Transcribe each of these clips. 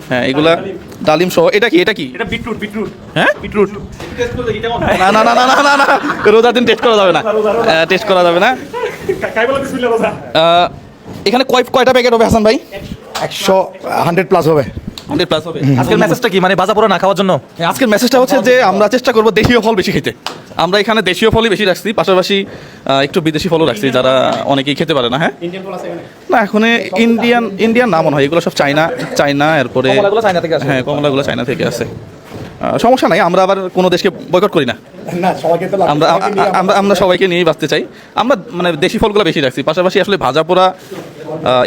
হ্যাঁ এগুলা ডালিম সহ। এটা কি এটা বিটরুট হ্যাঁ বিটরুট না না না না না না না রোজার দিন টেস্ট করা যাবে না, টেস্ট করা যাবে না। খাই বলে বিসমিল্লাহ রোজা। এখানে কয়টা প্যাকেট হবে হাসান ভাই? 100 প্লাস হবে। 100+ হবে। আজকের মেসেজটা কি, মানে ভাজা পোড়া না খাওয়ার জন্য? আজকের মেসেজটা হচ্ছে যে আমরা চেষ্টা করব দেশীয় ফল বেশি খেতে। আমরা এখানে দেশীয় ফলই বেশি রাখছি, পাশাপাশি একটু বিদেশি ফলও রাখছি যারা অনেকেই খেতে পারে না। হ্যাঁ না এখন ইন্ডিয়ান না মনে হয়, এগুলো সব চায়না এরপরে কমলাগুলো চায়না থেকে আসে। হ্যাঁ কমলাগুলো চায়না থেকে আসে। সমস্যা নাই, আমরা আবার কোনো দেশকে বয়কট করি না। না সবাইকে তো আমরা সবাইকে নিয়েই বাঁচতে চাই। আমরা মানে দেশি ফলগুলো বেশি রাখছি, পাশাপাশি আসলে ভাজা পোড়া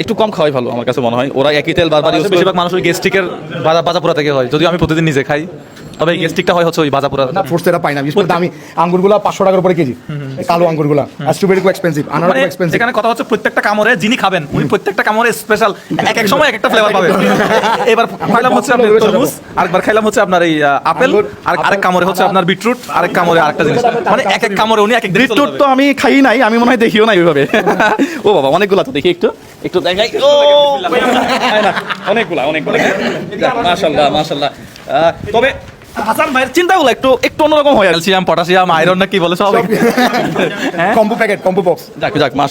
একটু কম খাওয়াই ভালো আমার কাছে মনে হয়। ওরা একই তেল বারবার ইউজ করে। বেশিরভাগ মানুষ ওই গেস্টিকের ভাজা পোড়া থেকে হয়, যদিও আমি প্রতিদিন নিজে খাই, তবে এই গেস্টিকটা হয় হচ্ছে ওই ভাজা পোড়া। না ফ্রুটস এটা পাই না, বিশেষ করে দামি আঙ্গুরগুলো 500 টাকার উপরে কেজি, কালো আঙ্গুরগুলো। আর স্ট্রবেরি খুব এক্সপেন্সিভ, আনারস খুব এক্সপেন্সিভ। এখানে কথা হচ্ছে প্রত্যেকটা কামড়ে যিনি খাবেন উনি প্রত্যেকটা কামড়ে স্পেশাল এক এক সময় এক একটা ফ্লেভার পাবেন। এবার খাইলাম হচ্ছে আপনার তরমুজ, আরেকবার খাইলাম হচ্ছে আপনার এই আপেল, আর আরেক কামড়ে হচ্ছে আপনার বিটরুট, আরেক কামড়ে আরেকটা জিনিস, মানে এক এক কামড়ে উনি এক এক বিটরুট তো আমি খাই নাই, আমি মনে হয় দেখিও নাই ওইভাবে। ও বাবা অনেকগুলো তো দেখি, একটু দেখাই। ও অনেকগুলা মাশাআল্লাহ। তবে হাসান ভাইয়ের চিন্তাগুলো একটু অন্যরকম হয়। ক্যালসিয়াম, পটাশিয়াম, আয়রন না কি বলে সব কম্বো প্যাকেট, কম্বো বক্স। যাক